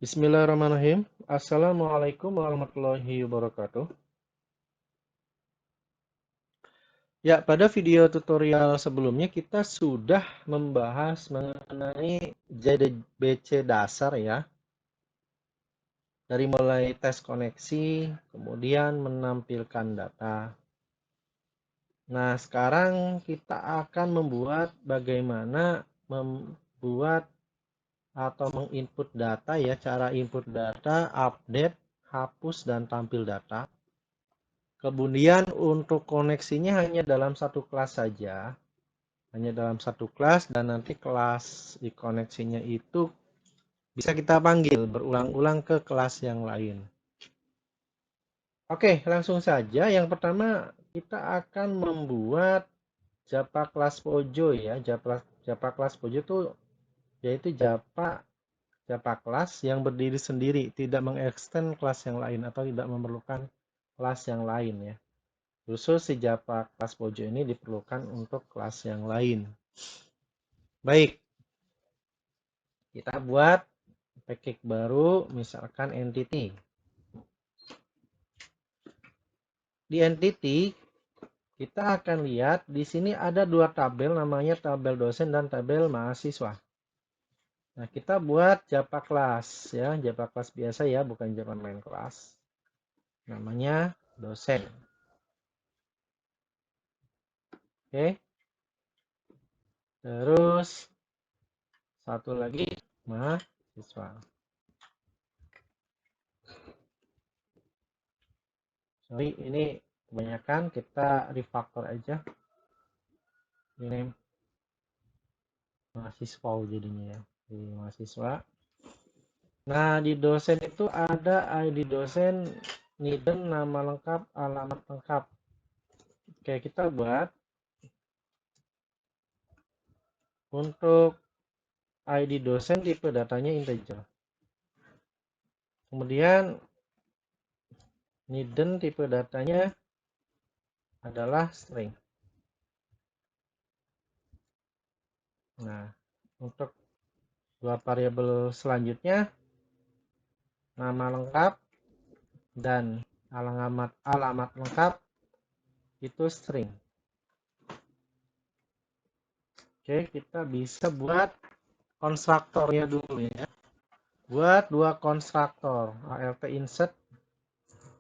Bismillahirrahmanirrahim. Assalamualaikum warahmatullahi wabarakatuh. Ya, pada video tutorial sebelumnya kita sudah membahas mengenai JDBC dasar ya. Dari mulai tes koneksi, kemudian menampilkan data. Nah, sekarang kita akan bagaimana membuat atau menginput data ya, cara input data, update, hapus, dan tampil data. Kemudian untuk koneksinya hanya dalam satu kelas saja. Hanya dalam satu kelas dan nanti kelas di koneksinya itu bisa kita panggil berulang-ulang ke kelas yang lain. Oke, langsung saja. Yang pertama kita akan membuat Japa kelas Pojo ya. Japa kelas Pojo itu yaitu Japa kelas yang berdiri sendiri, tidak mengekstend kelas yang lain atau tidak memerlukan kelas yang lain ya. Khusus si Japa kelas Pojo ini diperlukan untuk kelas yang lain. Baik, kita buat package baru, misalkan entity. Di entity, kita akan lihat di sini ada dua tabel, namanya tabel dosen dan tabel mahasiswa. Nah, kita buat Japa kelas ya, Japa kelas biasa ya, bukan Japa main kelas. Namanya dosen. Oke. Terus satu lagi mahasiswa. Sorry, ini kebanyakan, kita refactor aja. Ini mahasiswa jadinya ya, di mahasiswa. Nah, di dosen itu ada ID dosen, NIDEN, nama lengkap, alamat lengkap. Oke, kita buat untuk ID dosen tipe datanya integer. Kemudian NIDEN tipe datanya adalah string. Nah, untuk dua variabel selanjutnya, nama lengkap dan alamat lengkap itu string. Oke, kita bisa buat konstruktornya dulu ya. Buat dua konstruktor, ALT insert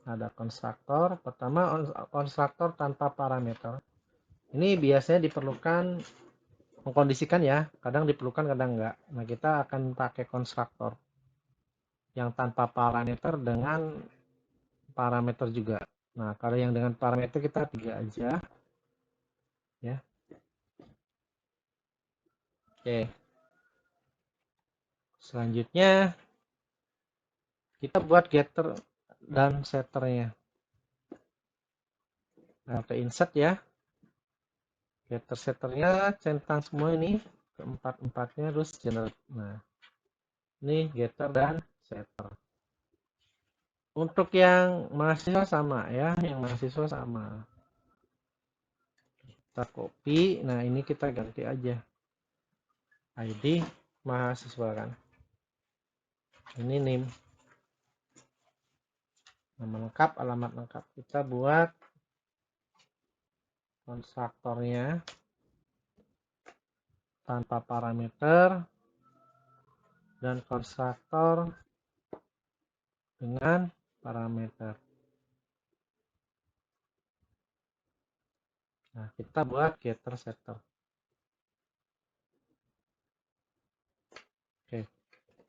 ada konstruktor. Pertama, konstruktor tanpa parameter. Ini biasanya diperlukan mengkondisikan ya, kadang diperlukan kadang enggak. Nah, kita akan pakai konstruktor yang tanpa parameter dengan parameter juga. Nah, kalau yang dengan parameter kita 3 aja ya. Oke. Selanjutnya kita buat getter dan setternya. Nah, ke insert ya. Getter setternya centang semua ini, keempat-empatnya terus generate. Nah, ini getter dan setter. Untuk yang mahasiswa sama ya, yang mahasiswa sama. Kita copy, nah ini kita ganti aja. ID mahasiswa kan. Ini name. Nama lengkap, alamat lengkap. Kita buat konstruktornya tanpa parameter dan konstruktor dengan parameter. Nah, kita buat getter setter. Oke.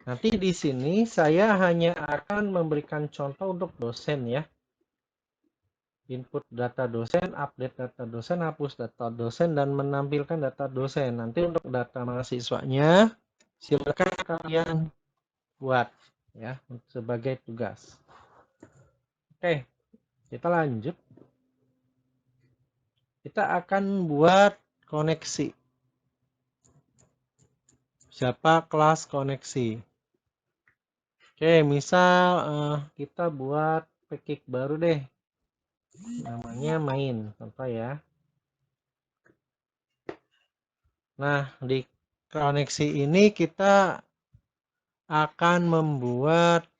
Nanti di sini saya hanya akan memberikan contoh untuk dosen ya. Input data dosen, update data dosen, hapus data dosen, dan menampilkan data dosen. Nanti untuk data mahasiswanya, silakan kalian buat ya sebagai tugas. Oke, kita lanjut. Kita akan buat koneksi. Siapa kelas koneksi? Oke, misal kita buat package baru deh. Namanya main, contoh ya. Nah, di koneksi ini kita akan membuat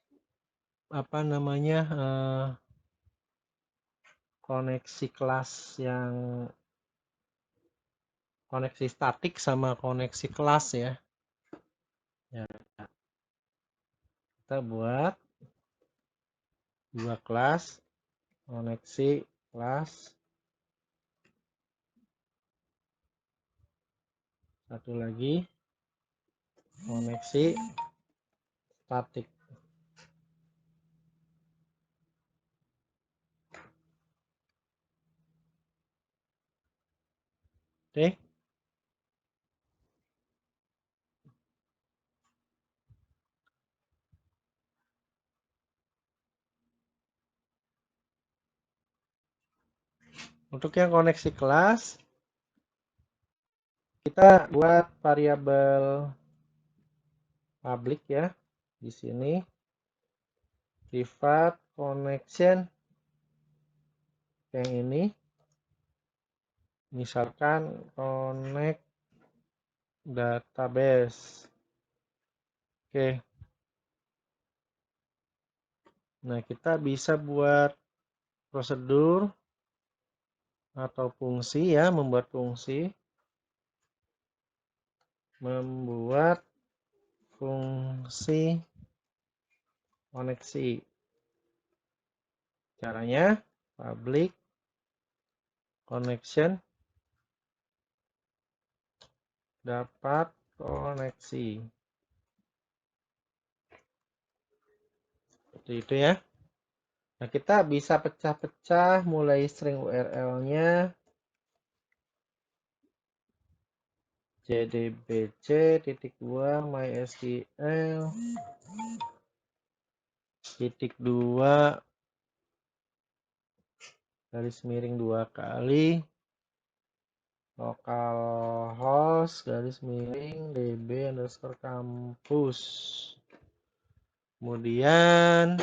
apa namanya koneksi kelas yang koneksi statik sama koneksi kelas ya. Kita buat dua kelas, koneksi kelas, satu lagi koneksi statik. Oke. Untuk yang koneksi kelas, kita buat variabel public ya. Di sini privat connection yang ini misalkan connect database. Oke. Nah, kita bisa buat prosedur atau fungsi ya, membuat fungsi, koneksi. Caranya public connection dapat koneksi. Seperti itu ya. Nah, kita bisa pecah-pecah mulai string URL-nya jdbc.2 mysql -2 garis miring 2 kali localhost garis miring db_campus. Kemudian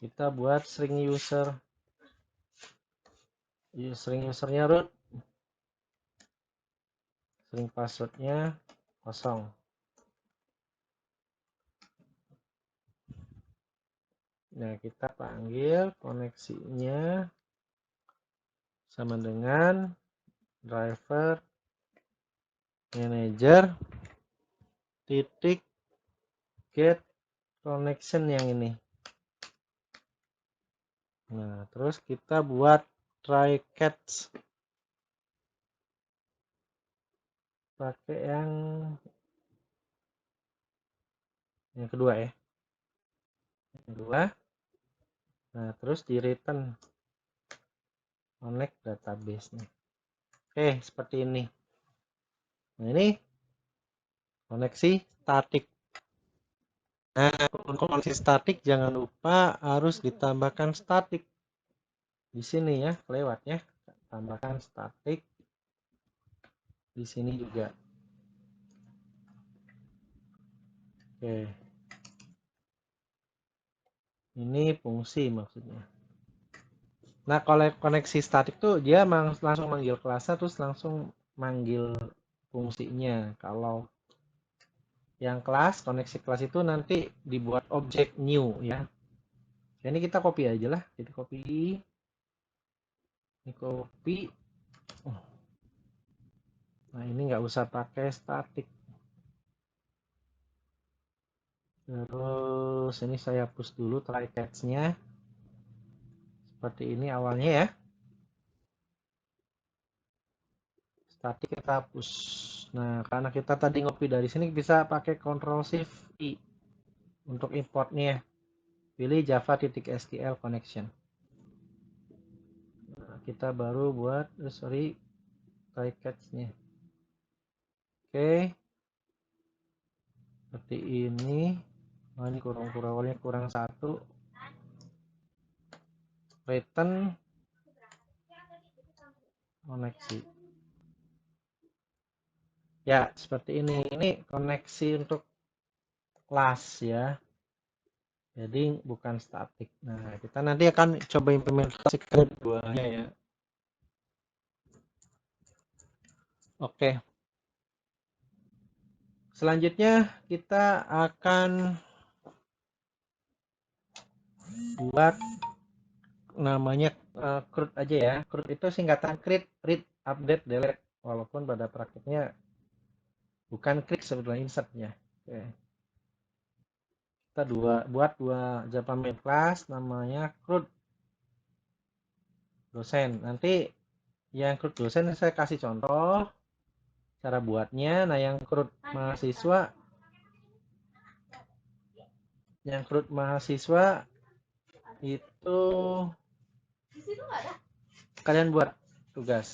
kita buat string usernya root, string passwordnya kosong. Nah, kita panggil koneksinya sama dengan driver manager titik get connection yang ini. Nah, terus kita buat try catch pakai yang kedua ya. Yang kedua. Nah, terus di return connect database nya. Oke, seperti ini. Nah, ini koneksi statik. Nah, untuk koneksi statik jangan lupa harus ditambahkan statik. Di sini ya, kelewat ya. Tambahkan statik. Di sini juga. Oke. Ini fungsi maksudnya. Nah, kalau koneksi statik tuh dia langsung manggil kelasnya terus langsung manggil fungsinya. Kalau yang kelas, koneksi kelas itu nanti dibuat objek new ya. Ini kita copy aja lah. Kita copy. Ini copy. Nah, ini nggak usah pakai statik. Terus ini saya hapus dulu try catch-nya. Seperti ini awalnya ya. Statik kita hapus. Nah, karena kita tadi ngopi dari sini bisa pakai Ctrl+Shift+I untuk importnya. Pilih java.sql connection. Nah, kita baru buat try catch-nya. Oke. Seperti ini. Oh, ini kurang 1. Return koneksi. Ya, seperti ini. Ini koneksi untuk kelas ya. Jadi bukan statik. Nah, kita nanti akan coba implementasikan keduanya ya. Oke. Selanjutnya kita akan buat namanya CRUD aja ya. CRUD itu singkatan create, read, update, delete. Walaupun pada praktiknya bukan create sebetulnya insertnya. Oke. Kita buat dua Java main class namanya CRUD dosen. Nanti yang CRUD dosen saya kasih contoh cara buatnya. Nah, yang CRUD mahasiswa itu kalian buat tugas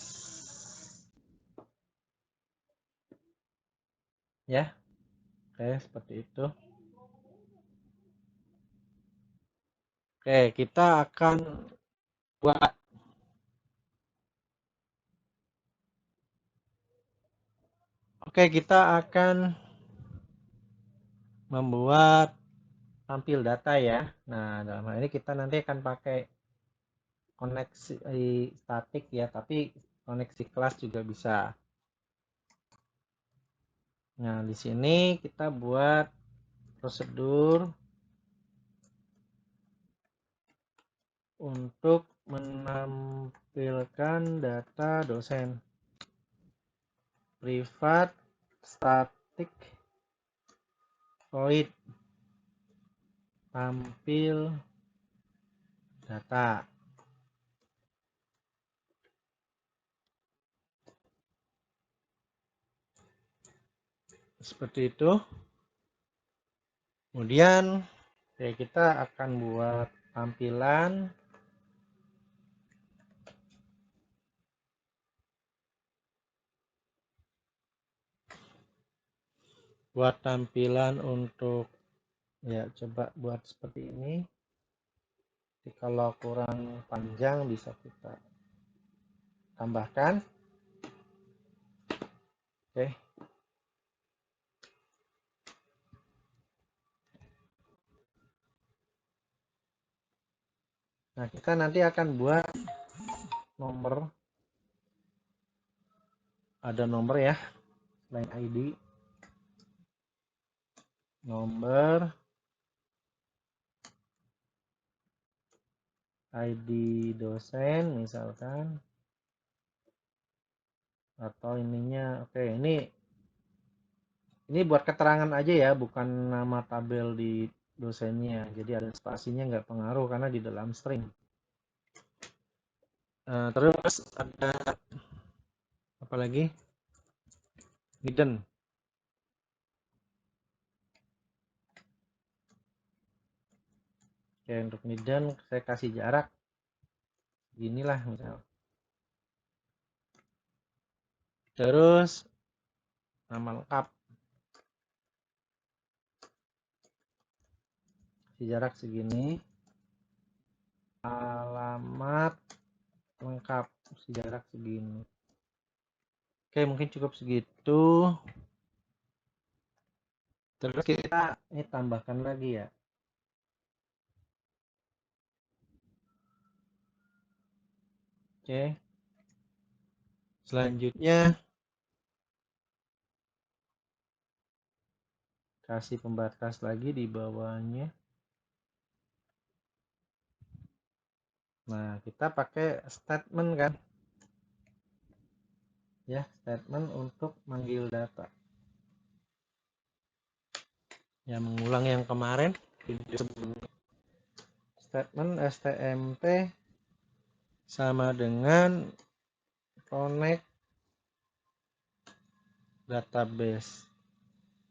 ya. Oke, seperti itu. Oke, kita akan buat kita akan membuat tampil data ya. Nah, dalam hal ini kita nanti akan pakai koneksi statik ya, tapi koneksi kelas juga bisa. Nah, di sini kita buat prosedur untuk menampilkan data dosen. Privat static void tampil data. Seperti itu. Kemudian kita akan buat tampilan untuk ya, coba buat seperti ini. Jadi kalau kurang panjang bisa kita tambahkan. Oke. Nah, kita nanti akan buat nomor. Ada nomor ya, selain ID. Nomor ID dosen misalkan. Atau ininya, oke, ini buat keterangan aja ya, bukan nama tabel di dosennya. Jadi ada spasinya nggak pengaruh karena di dalam string. Terus ada apa lagi? Hidden. Oke, untuk hidden saya kasih jarak. Inilah misal. Terus nama lengkap. Jarak segini. Alamat lengkap jarak segini. Oke, mungkin cukup segitu. Terus kita ini tambahkan lagi ya. Oke. Selanjutnya kasih pembatas lagi di bawahnya. Nah, kita pakai statement kan. Ya, statement untuk manggil data. Ya, mengulang yang kemarin. Statement stmt sama dengan connect database.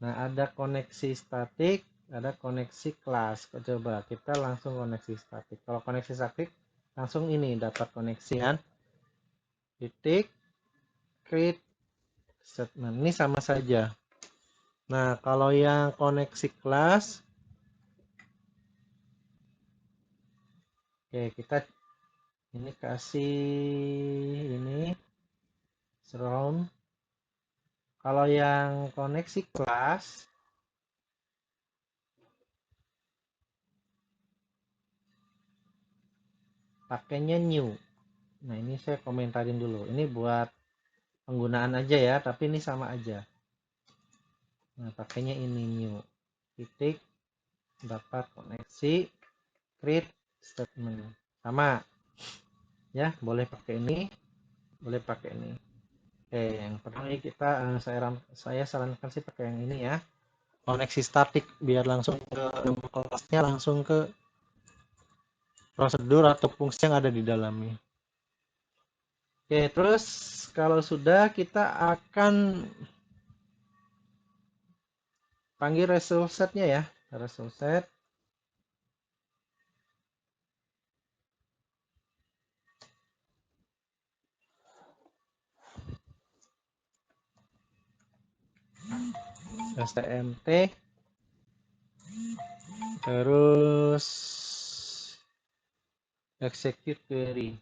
Nah, ada koneksi statik, ada koneksi kelas. Coba kita langsung koneksi statik. Kalau koneksi statik langsung ini dapat koneksi kan. Titik create statement. Ini sama saja. Nah, kalau yang koneksi kelas, oke, kita ini kasih ini surround. Kalau yang koneksi kelas pakainya new. Nah, ini saya komentarin dulu. Ini buat penggunaan aja ya, tapi ini sama aja. Nah, pakainya ini new titik dapat koneksi create statement sama ya, boleh pakai ini, boleh pakai ini. Oke, yang pertama kita saya sarankan sih pakai yang ini ya, koneksi statik biar langsung ke kelasnya, langsung ke prosedur atau fungsi yang ada di dalamnya. Oke, terus kalau sudah kita akan panggil result setnya ya, result set. STMT terus execute query.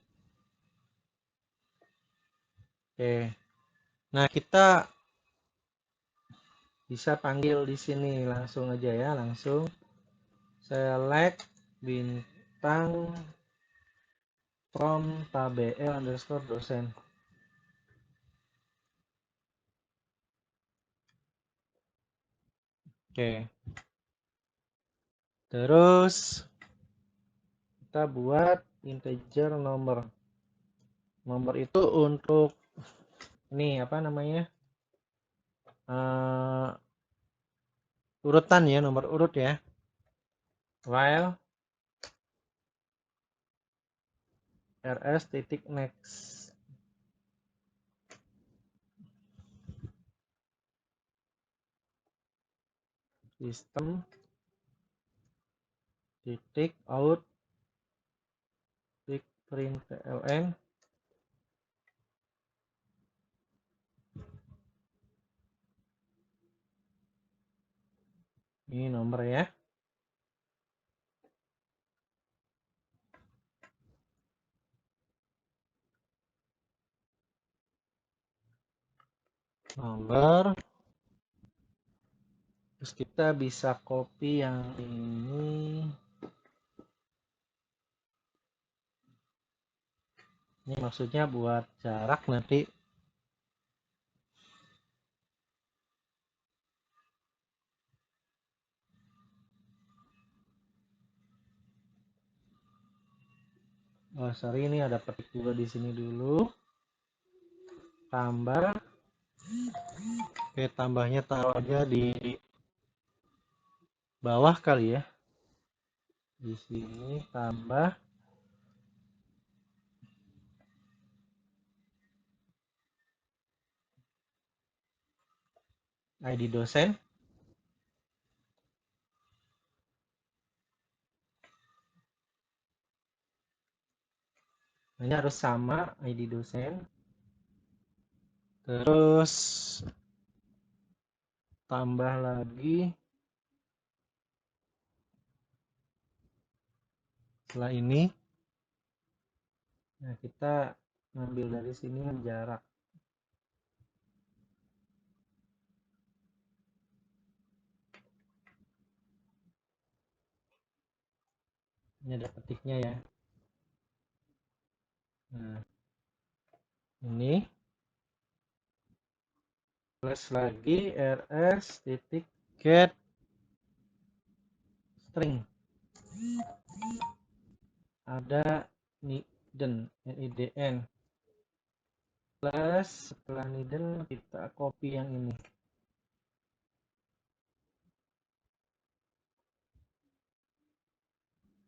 Oke. Nah, kita bisa panggil di sini langsung aja ya, langsung select bintang from tabel underscore dosen. Oke. Terus kita buat integer nomor. Nomor itu untuk ini apa namanya? Urutan ya, nomor urut ya. While rs titik next. System titik out titik println. Ini nomor ya. Nomor. Terus kita bisa copy yang ini. Ini maksudnya buat jarak nanti. Oh, sorry, ini ada petik juga di sini dulu. Tambah. Oke, tambahnya taruh aja di bawah kali ya. Di sini tambah ID dosen. Ini harus sama ID dosen. Terus tambah lagi setelah ini. Nah, kita ngambil dari sini jarak. Ini ada petiknya ya. Nah, ini plus lagi rs titik get string. Ada nidn plus setelah nidn kita copy yang ini.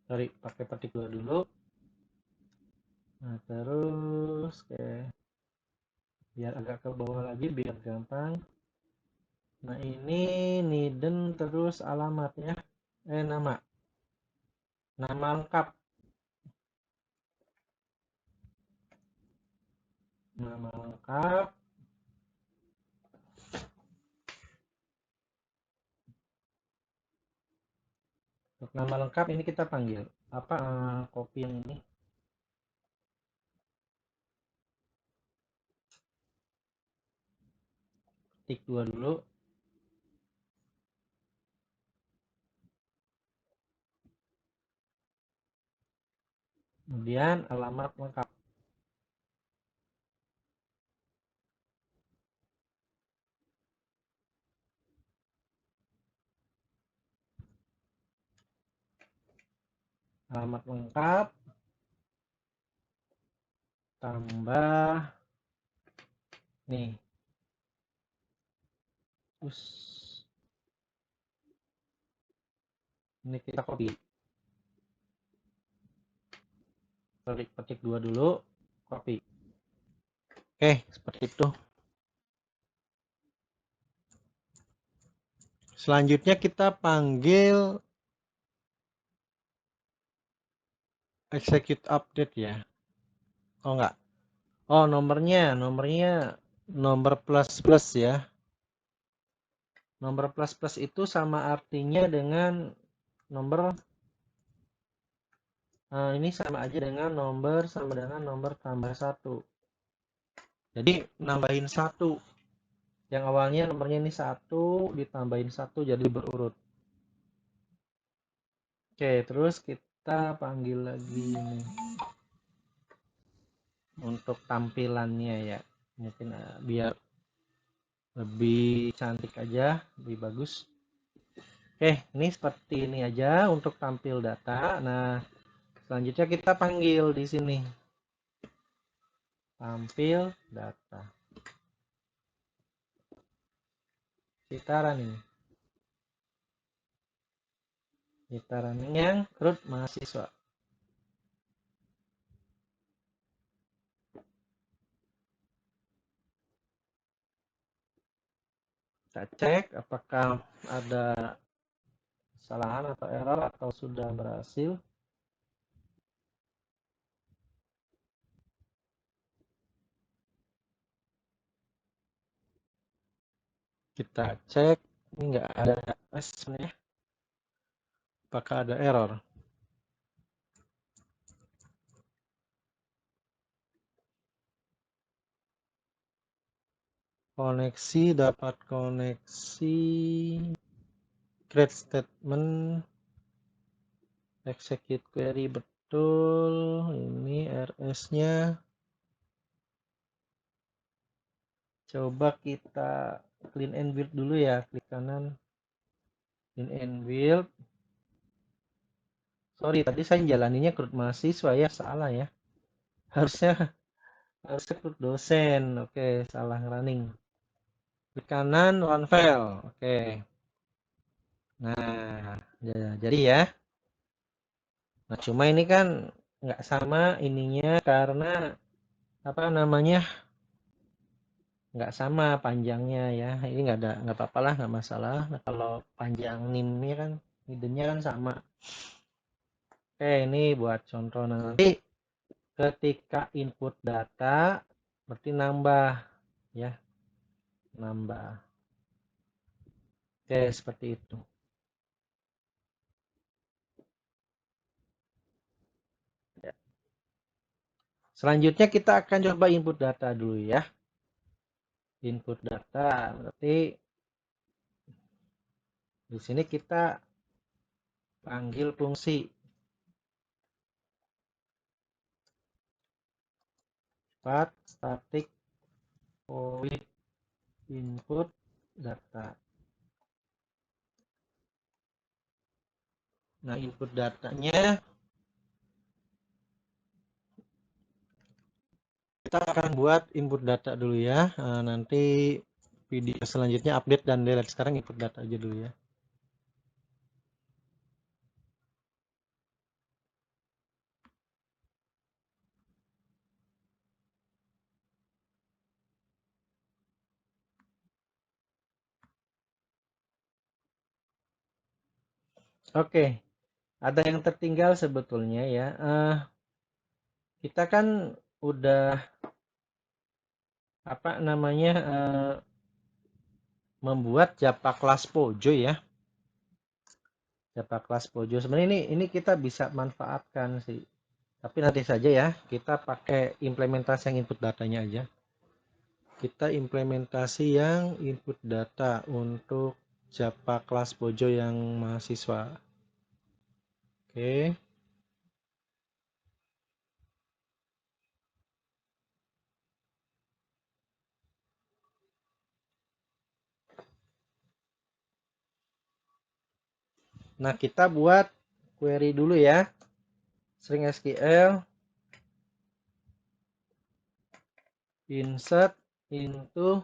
Sorry, pakai petik dulu. Nah, terus biar agak ke bawah lagi biar gampang. Nah, ini nidn terus alamatnya nama lengkap, nama lengkap. Untuk nama lengkap ini kita panggil apa, copy yang ini. Tik 2 dulu. Kemudian alamat lengkap. alamat lengkap, tambah nih, terus ini kita copy, petik 2 dulu, copy. Oke, seperti itu. Selanjutnya kita panggil execute update ya. Oh enggak. Oh, nomornya nomor plus ya. Nomor plus itu sama artinya dengan nomor ini sama aja dengan nomor tambah 1. Jadi nambahin 1. Yang awalnya nomornya ini 1 ditambahin 1 jadi berurut. Oke, terus kita panggil lagi nih untuk tampilannya ya. Mungkin biar lebih cantik aja, lebih bagus. Oke, ini seperti ini aja untuk tampil data. Nah, selanjutnya kita panggil di sini tampil data. Kita running. Kita running yang root mahasiswa. Kita cek apakah ada kesalahan atau error atau sudah berhasil. Kita cek, ini nggak ada sebenarnya. Apakah ada error? Koneksi, dapat koneksi, create statement, execute query betul. Ini RS-nya. Coba kita clean and build dulu ya, klik kanan. Clean and build. Sorry, tadi saya jalaninya CRUD mahasiswa ya, salah ya. Harusnya CRUD dosen. Oke, salah running. Klik kanan, run file. Oke. Nah, jadi ya. Nah, cuma ini kan nggak sama ininya karena apa namanya, nggak sama panjangnya ya. Ini nggak apa-apa lah, nggak masalah. Nah, kalau panjang NIM-nya kan, hiddennya kan sama. Oke, ini buat contoh nanti ketika input data berarti nambah ya, nambah. Oke, seperti itu. Ya. Selanjutnya kita akan coba input data dulu ya. Input data berarti di sini kita panggil fungsi static void input data. Nah, input datanya kita akan buat input data dulu ya. Nanti video selanjutnya update dan delete. Sekarang input data aja dulu ya. Oke, ada yang tertinggal sebetulnya ya. Kita kan udah apa namanya membuat Japa kelas Pojo ya. Japa kelas Pojo. Sebenarnya ini kita bisa manfaatkan sih. Tapi nanti saja ya, kita pakai implementasi yang input datanya aja. Kita implementasi yang input data untuk Japa kelas Pojo yang mahasiswa. Oke. Nah, kita buat query dulu ya. string SQL insert into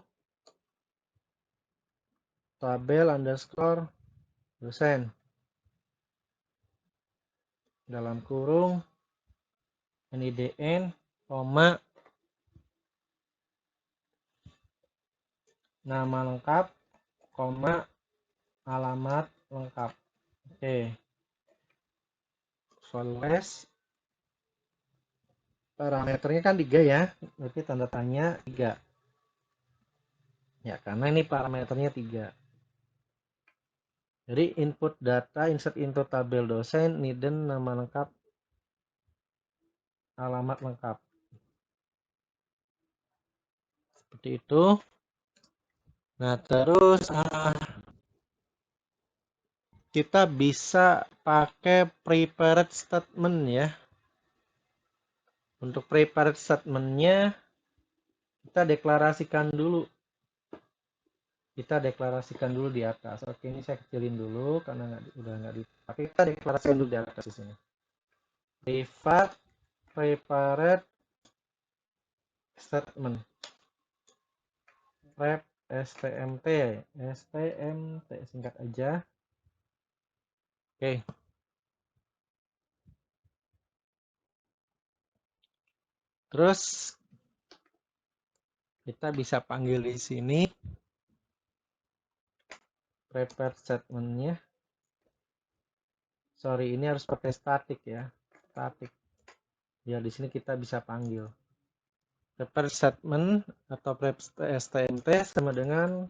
tabel underscore dosen dalam kurung NIDN, koma, nama lengkap, koma, alamat lengkap. Oke. Soles. Parameternya kan 3 ya. Berarti tanda tanya 3. Ya, karena ini parameternya 3. Jadi input data, insert into tabel dosen, NIDN, nama lengkap, alamat lengkap. Seperti itu. Nah, terus kita bisa pakai prepared statement ya. Untuk prepared statement-nya kita deklarasikan dulu. Kita deklarasikan dulu di atas. Oke, ini saya kecilin dulu karena udah nggak dipakai. Kita deklarasikan dulu di atas di sini. Privat prepared statement. Prep stmt singkat aja. Oke. Terus kita bisa panggil di sini prepared statement-nya. Sorry, ini harus pakai static ya. Static. Ya, di sini kita bisa panggil. Prepared statement atau prep stmt sama dengan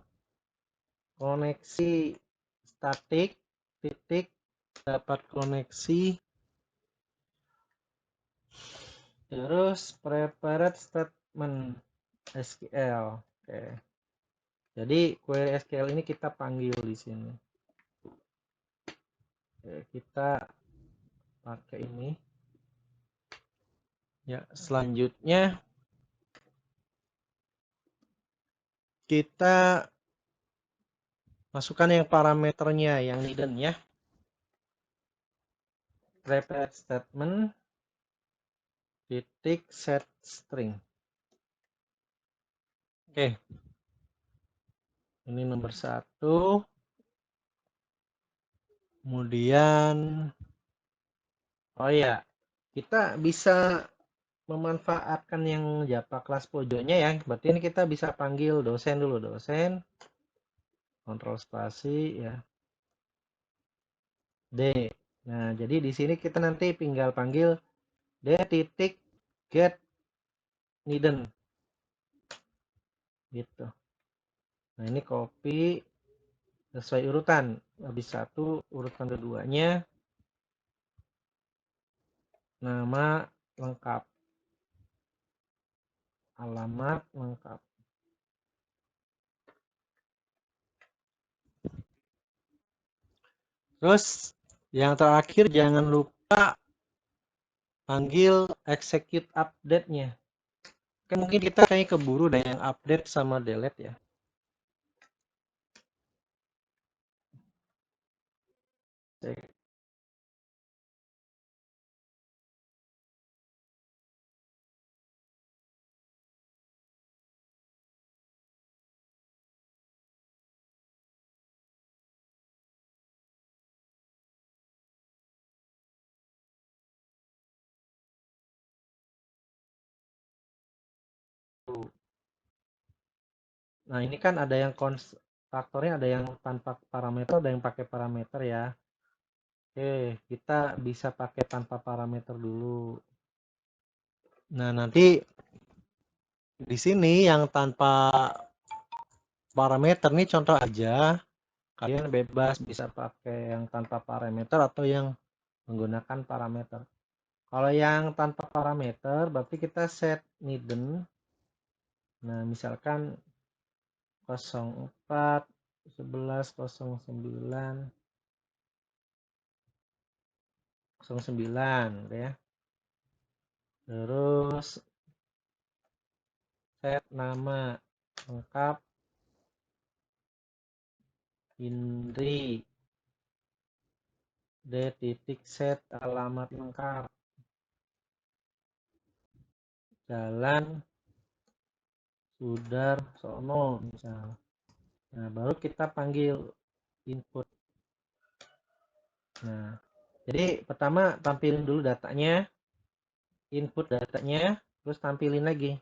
koneksi statik titik dapat koneksi terus prepared statement SQL. Oke. Jadi query SQL ini kita panggil di sini. Oke, kita pakai ini. Ya, selanjutnya kita masukkan yang parameternya yang hidden ya. Prepared statement titik set string. Oke. Ini nomor 1. Kemudian oh ya, kita bisa memanfaatkan yang Java kelas pojoknya ya. Berarti ini kita bisa panggil dosen dulu, dosen. Kontrol spasi ya. D. Nah, jadi di sini kita nanti tinggal panggil D titik get hidden. Gitu. Nah, ini copy sesuai urutan. Habis 1, urutan keduanya nama lengkap. Alamat lengkap. Terus yang terakhir jangan lupa panggil execute update-nya. Kan mungkin kita kayaknya keburu deh yang update sama delete ya. Nah, ini kan ada yang konstruktornya, ada yang tanpa parameter, ada yang pakai parameter ya. Oke, kita bisa pakai tanpa parameter dulu. Nah, nanti di sini yang tanpa parameter nih contoh aja. Kalian bebas bisa pakai yang tanpa parameter atau yang menggunakan parameter. Kalau yang tanpa parameter berarti kita set hidden. Nah, misalkan 04 11 09 09 ya. Terus set nama lengkap Indri D titik set alamat lengkap. Jalan Sudarsono misal. Nah, baru kita panggil input. Nah, jadi pertama tampilin dulu datanya, input datanya, terus tampilin lagi.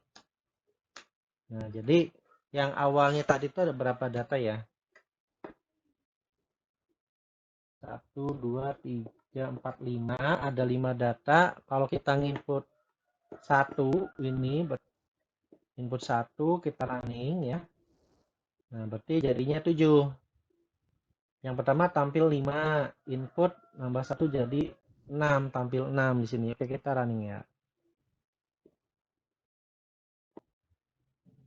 Nah, jadi yang awalnya tadi itu ada berapa data ya? 1, 2, 3, 4, 5. Ada 5 data. Kalau kita nginput 1 ini, input 1 kita running ya. Nah, berarti jadinya 7. Yang pertama tampil 5, input nambah 1 jadi 6, tampil 6 di sini. Oke, kita running ya.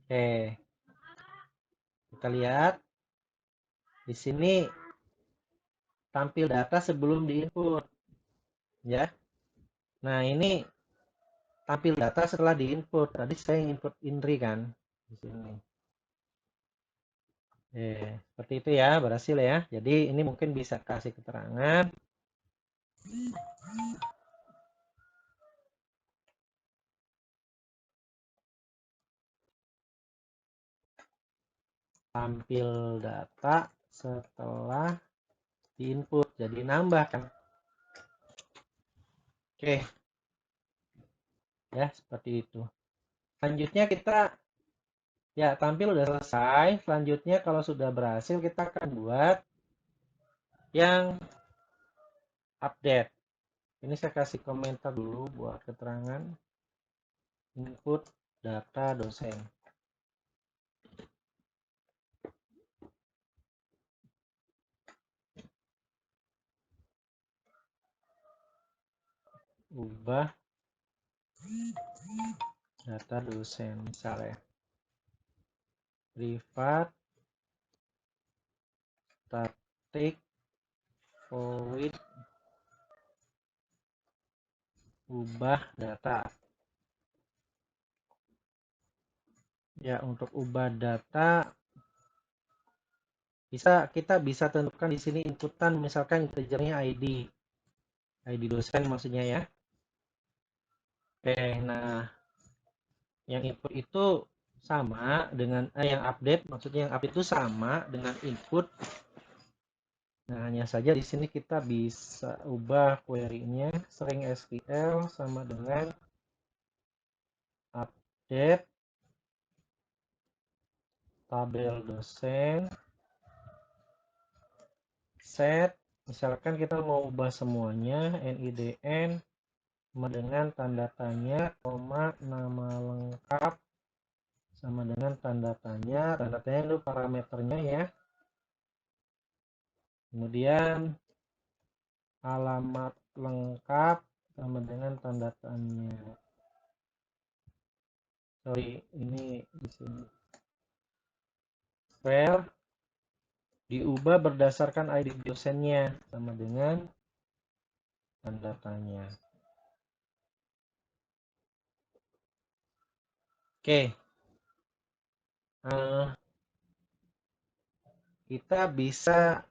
Oke. Kita lihat di sini tampil data sebelum diinput ya. Nah, ini tampil data setelah diinput. Tadi saya input INRI kan di sini. Seperti itu ya, berhasil ya. Jadi ini mungkin bisa kasih keterangan. Tampil data setelah diinput. Jadi nambah kan. Oke. Ya, seperti itu. Selanjutnya kita ya tampil udah selesai. Selanjutnya kalau sudah berhasil kita akan buat yang update. Ini saya kasih komentar dulu buat keterangan input data dosen. Ubah data dosen misalnya. Privat static void ubah data. Ya, untuk ubah data kita bisa tentukan di sini inputan misalkan integernya ID dosen maksudnya ya. Oke, nah yang input itu sama dengan yang update maksudnya yang update itu sama dengan input. Nah, hanya saja di sini kita bisa ubah query-nya string SQL sama dengan update tabel dosen set, misalkan kita mau ubah semuanya NIDN sama dengan tanda tanya, koma, nama lengkap sama dengan tanda tanya itu parameternya ya. Kemudian alamat lengkap sama dengan tanda tanya. Sorry, ini di sini. Where diubah berdasarkan ID dosennya sama dengan tanda tanya. Oke. Kita bisa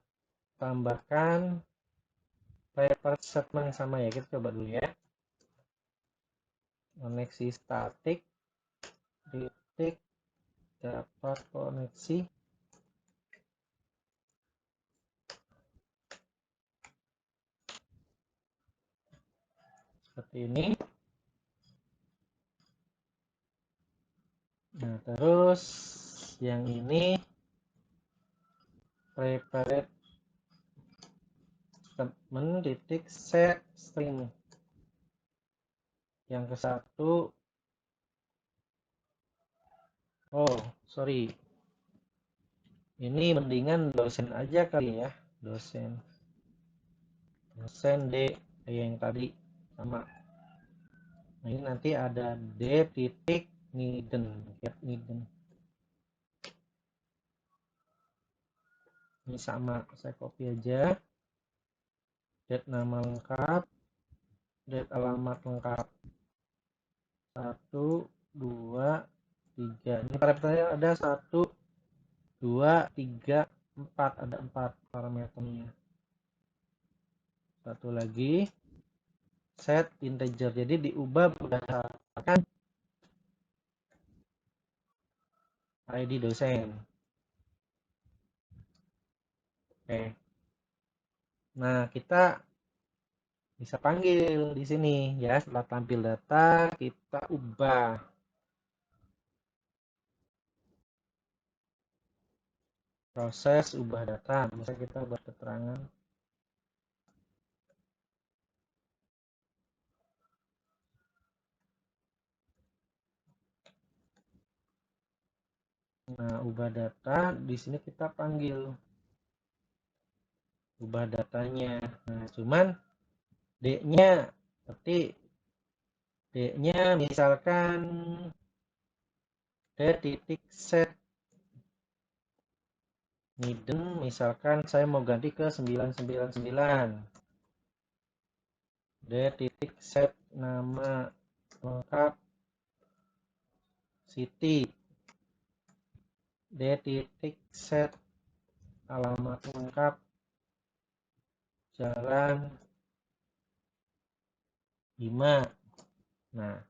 tambahkan paper statement sama ya. Kita coba dulu ya. Koneksi statik titik dapat koneksi seperti ini. Nah, terus yang ini prepared statement titik set string. Yang ke satu, oh sorry, ini mendingan dosen aja kali ya, dosen D yang tadi sama. Nah, ini nanti ada D titik niden, get niden. Ini sama, saya copy aja. Date nama lengkap, date alamat lengkap. 1, 2, 3. Ini parameternya ada 1, 2, 3, 4. Ada 4 parameternya. Satu lagi, set integer. Jadi diubah berdasarkan ID dosen. Oke. Nah, kita bisa panggil di sini ya. Setelah tampil data, kita ubah proses ubah data. Bisa kita buat keterangan. Nah, ubah data di sini kita panggil ubah datanya. Nah, cuman D-nya seperti D-nya misalkan D titik set hidden, misalkan saya mau ganti ke 999. D titik set nama lengkap Siti. D titik set alamat lengkap Jalan Bima. Nah,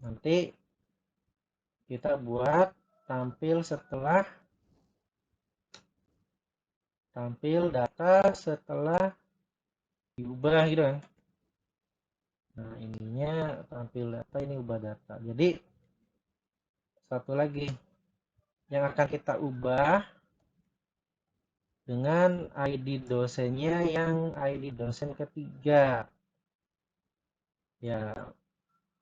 nanti kita buat tampil data setelah diubah gitu kan. Nah, ininya tampil data, ini ubah data. Jadi satu lagi yang akan kita ubah dengan ID dosennya yang ID dosen ketiga. Ya,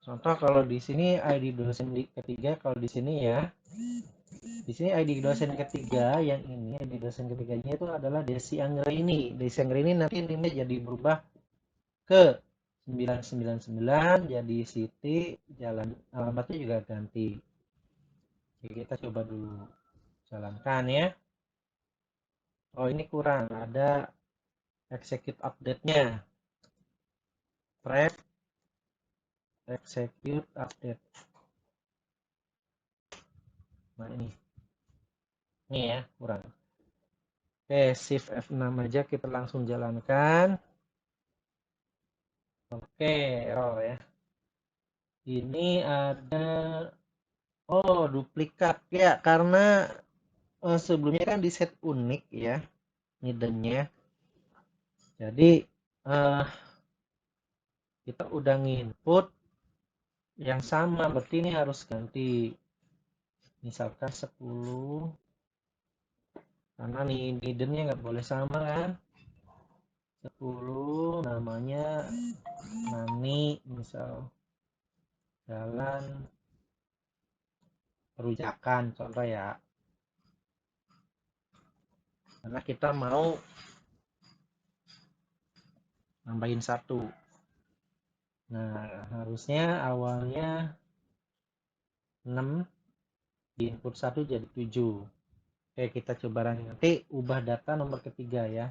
contoh kalau di sini ID dosen ketiga, kalau di sini ya, di sini ID dosen ketiga yang ini, ID dosen ketiganya itu adalah Desi Anggraini. Desi Anggraini nanti ini jadi berubah ke 999, jadi Siti, jalan alamatnya juga ganti. Oke, kita coba dulu jalankan ya. Oh, ini kurang, ada execute update-nya. Press execute update. Nah, ini ya, kurang. Oke, shift F6 aja kita langsung jalankan. Oke, error ya. Ini ada duplikat ya, karena sebelumnya kan di set unik ya hiddennya. Jadi kita udah nginput yang sama, berarti ini harus ganti. Misalkan 10, karena nih hiddennya nggak boleh sama kan. 10 namanya Nani, misal jalan Perujakan contoh ya, karena kita mau nambahin satu. Nah, harusnya awalnya 6, di input 1 jadi 7. Oke, kita coba nanti ubah data nomor ketiga ya.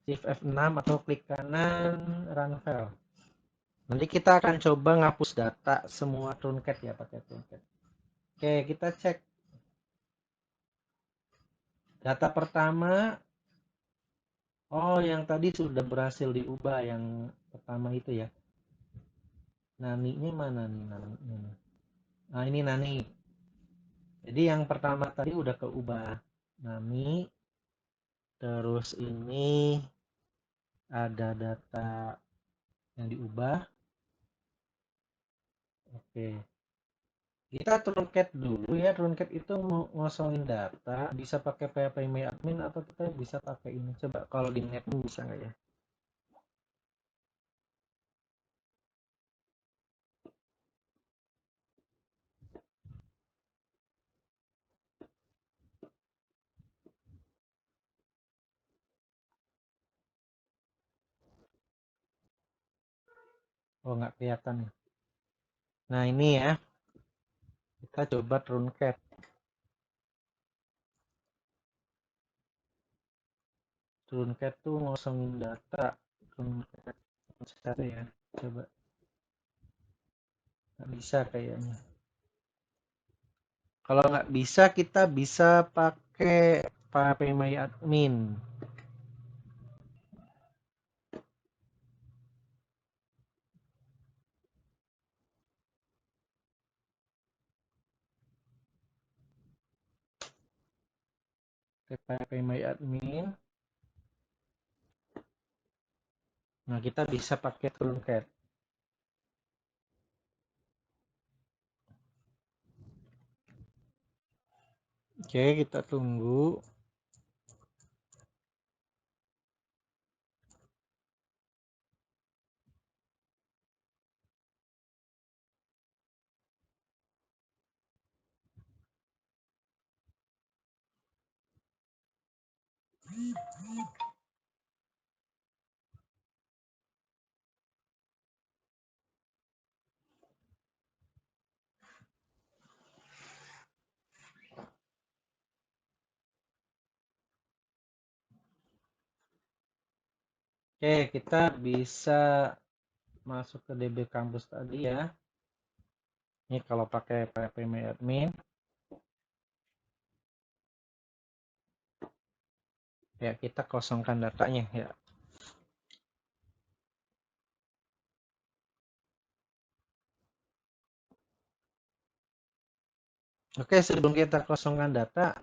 Shift F6 atau klik kanan run file. Nanti kita akan coba ngapus data semua truncat ya, pakai truncat. Oke, kita cek data pertama. Oh, yang tadi sudah berhasil diubah yang pertama itu ya. Naninya mana nih naninya? Nah, ini Nani. Jadi yang pertama tadi udah keubah. Nani. Terus ini ada data yang diubah. Oke. Kita truncat dulu ya. Truncat itu mau ngosongin data. Bisa pakai PHP admin atau kita bisa pakai ini. Coba kalau di net bisa nggak ya? Oh, nggak kelihatan. Nah, ini ya. Kita coba truncat. Truncat tuh ngosongin data. Truncat satu ya. Coba. Nggak bisa kayaknya. Kalau nggak bisa, kita bisa pakai PHP admin. phpMyAdmin. Nah, kita bisa pakai Tomcat. Oke, kita tunggu. Oke, kita bisa masuk ke DB Campus tadi ya. Ini kalau pakai phpMyAdmin. Ya, kita kosongkan datanya ya. Oke, sebelum kita kosongkan data,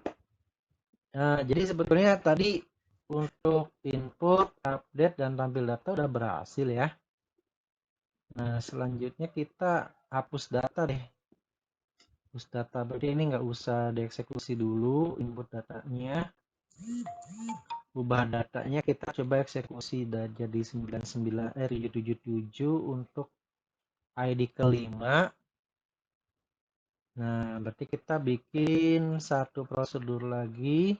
jadi sebetulnya tadi untuk input, update, dan tampil data udah berhasil ya. Nah, selanjutnya kita hapus data deh. Hapus data, berarti ini nggak usah dieksekusi dulu input datanya. Ubah datanya kita coba eksekusi jadi 777 untuk ID kelima. Nah, berarti kita bikin satu prosedur lagi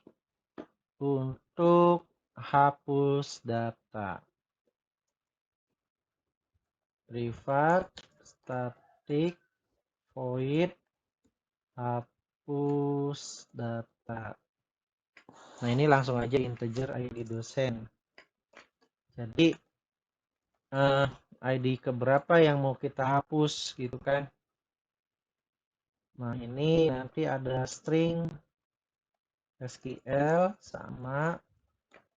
untuk hapus data. Privat static void hapus data. Nah, ini langsung aja integer ID dosen. Jadi ID keberapa yang mau kita hapus gitu kan. Nah, ini nanti ada string SQL sama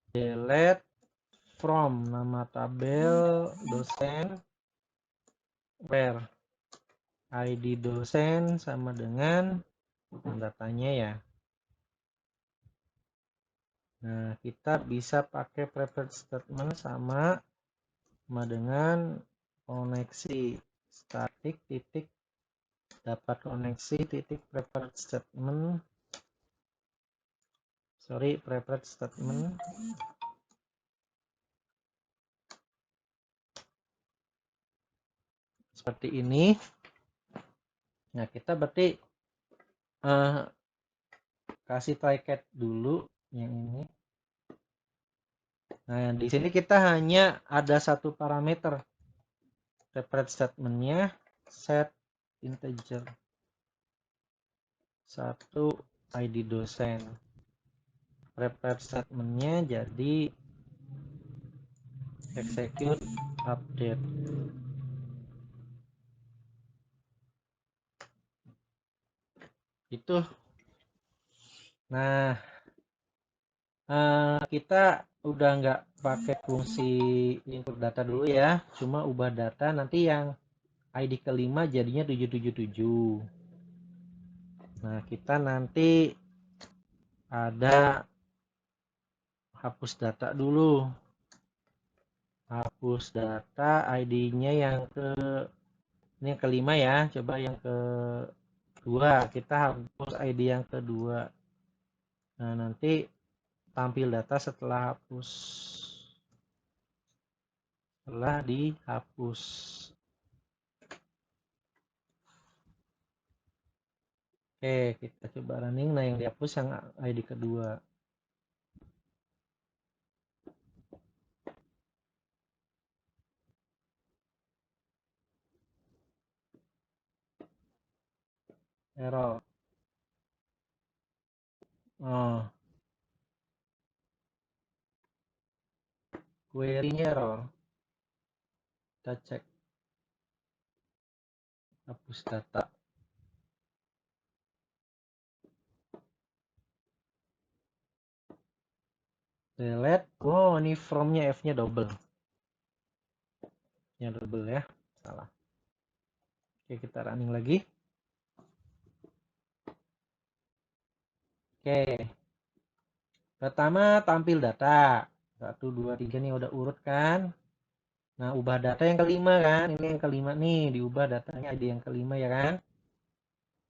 delete from nama tabel dosen where ID dosen sama dengan datanya ya. Nah, kita bisa pakai preferred statement sama dengan koneksi static titik dapat koneksi titik preferred statement seperti ini. Nah, kita berarti kasih try cat dulu yang ini. Nah, di sini kita hanya ada satu parameter preferred statementnya set integer 1 ID dosen. Preferred statementnya jadi execute update. Itu. Nah, kita udah nggak pakai fungsi input data dulu ya, cuma ubah data nanti yang ID kelima jadinya 777. Nah, kita nanti ada hapus data dulu. Hapus data ID-nya yang ini yang kelima ya, coba yang kedua, kita hapus ID yang kedua. Nah, nanti tampil data setelah hapus. Setelah dihapus. Oke, kita coba running. Nah, yang dihapus yang ID kedua. Error. Oh, query-nya error. Kita cek. Hapus data. Delete. Oh, ini from-nya F-nya double. F-nya double ya. Salah. Oke, kita running lagi. Oke. Pertama, tampil data. 1, 2, 3 nih udah urut kan. Nah, ubah data yang kelima kan. Ini yang kelima nih, diubah datanya ID yang kelima ya kan.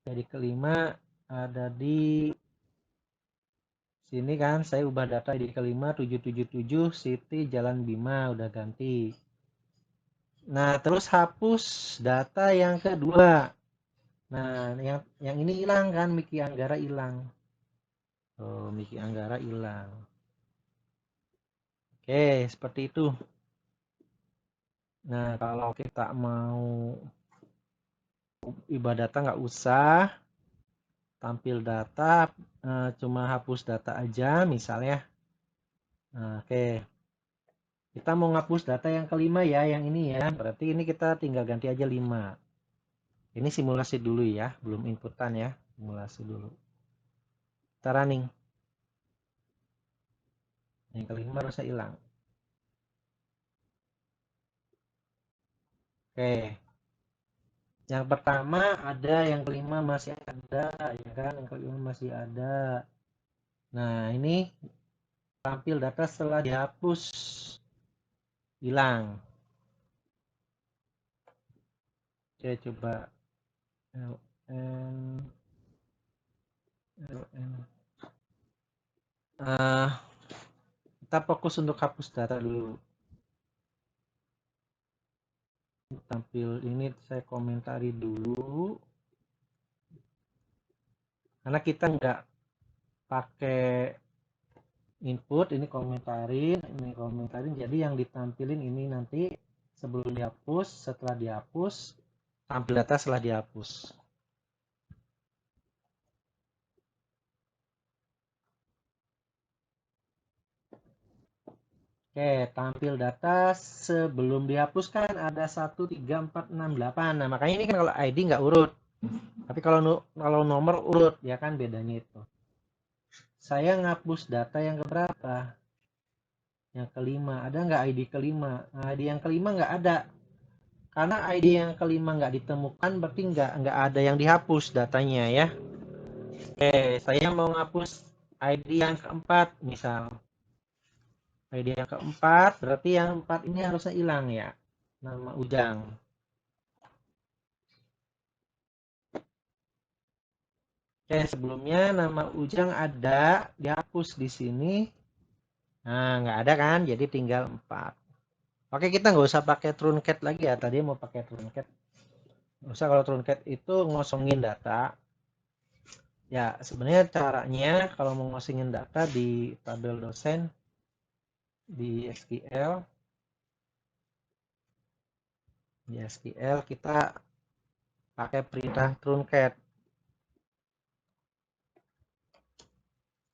Jadi kelima ada di sini kan. Saya ubah data ID kelima 777 City Jalan Bima udah ganti. Nah, terus hapus data yang kedua. Nah, yang ini hilang kan, Miki Anggara hilang. Oh, Miki Anggara hilang. Oke, seperti itu. Nah, kalau kita mau ubah data nggak usah, tampil data, cuma hapus data aja misalnya. Nah, oke, kita mau ngapus data yang kelima ya, yang ini ya. Berarti ini kita tinggal ganti aja 5. Ini simulasi dulu ya, belum inputan ya, simulasi dulu. Kita running. Yang kelima harusnya hilang. Oke. Yang pertama ada, yang kelima masih ada, ya kan? Yang kelima masih ada. Nah, ini tampil data setelah dihapus. Hilang. Oke, coba ln ln. Kita fokus untuk hapus data dulu. Tampil ini saya komentari dulu. Karena kita nggak pakai input, ini komentarin. Jadi yang ditampilin ini nanti sebelum dihapus, setelah dihapus, tampil data setelah dihapus. Oke, tampil data sebelum dihapuskan ada 1, 3, 4, 6, 8. Nah, makanya ini kan kalau ID nggak urut. Tapi kalau nomor urut, ya kan bedanya itu. Saya ngapus data yang keberapa? Yang kelima. Ada nggak ID kelima? Nah, ID yang kelima nggak ada. Karena ID yang kelima nggak ditemukan, berarti nggak ada yang dihapus datanya ya. Oke, saya mau ngapus ID yang keempat, misal. ID yang keempat, berarti yang 4 ini harusnya hilang ya. Nama Ujang. Oke, sebelumnya nama Ujang ada, dihapus di sini. Nah, nggak ada kan, jadi tinggal 4. Oke, kita nggak usah pakai truncat lagi ya. Tadi mau pakai truncat. Nggak usah, kalau truncat itu ngosongin data. Ya, sebenarnya caranya kalau mau ngosongin data di tabel dosen, di SQL, kita pakai perintah truncat.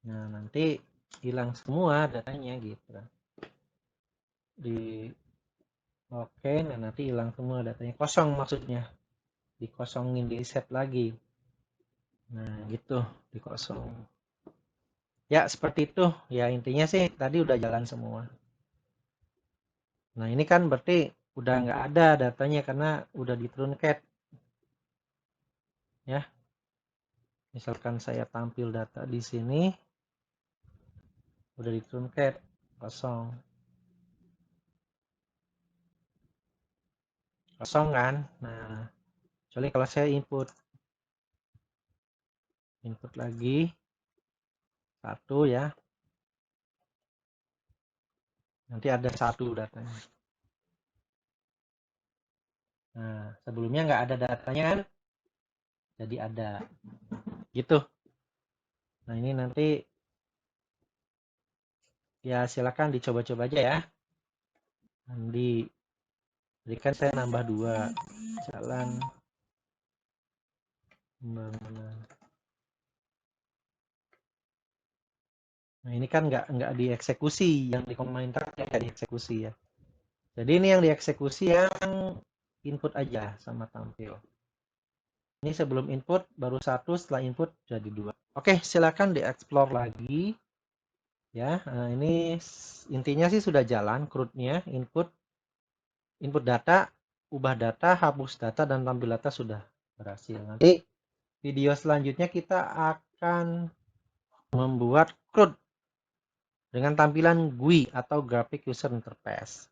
Nah, nanti hilang semua datanya gitu. Di Oke, nah nanti hilang semua datanya. Kosong maksudnya. Dikosongin, di reset lagi. Nah, gitu, dikosong. Ya, seperti itu. Ya, intinya sih tadi udah jalan semua. Nah, ini kan berarti udah nggak ada datanya karena udah di truncat. Ya, misalkan saya tampil data di sini, udah di truncat, kosong. Kosong kan? Nah, kecuali kalau saya input lagi, 1 ya. Nanti ada 1 datanya. Nah, sebelumnya nggak ada datanya kan? Jadi ada. Gitu. Nah, ini nanti ya silakan dicoba-coba aja ya. Nanti berikan saya nambah 2 jalan pembangunan. Nah, ini kan nggak dieksekusi, yang di komentar nggak dieksekusi ya. Jadi ini yang dieksekusi yang input aja sama tampil. Ini sebelum input baru 1, setelah input jadi 2. Oke, silakan dieksplor lagi. Ya, nah ini intinya sih sudah jalan CRUD-nya, input data, ubah data, hapus data, dan tampil data sudah berhasil. Nanti video selanjutnya kita akan membuat CRUD dengan tampilan GUI atau Graphic User Interface.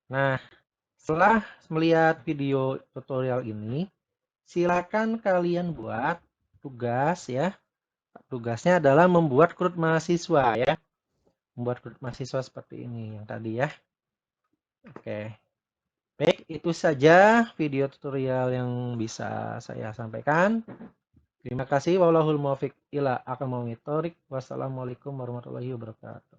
Nah, setelah melihat video tutorial ini, silakan kalian buat tugas ya. Tugasnya adalah membuat CRUD mahasiswa ya. Membuat CRUD mahasiswa seperti ini yang tadi ya. Oke. Baik, itu saja video tutorial yang bisa saya sampaikan. Terima kasih. Wallahul muwaffiq ila aqwamit thoriq. Wassalamualaikum warahmatullahi wabarakatuh.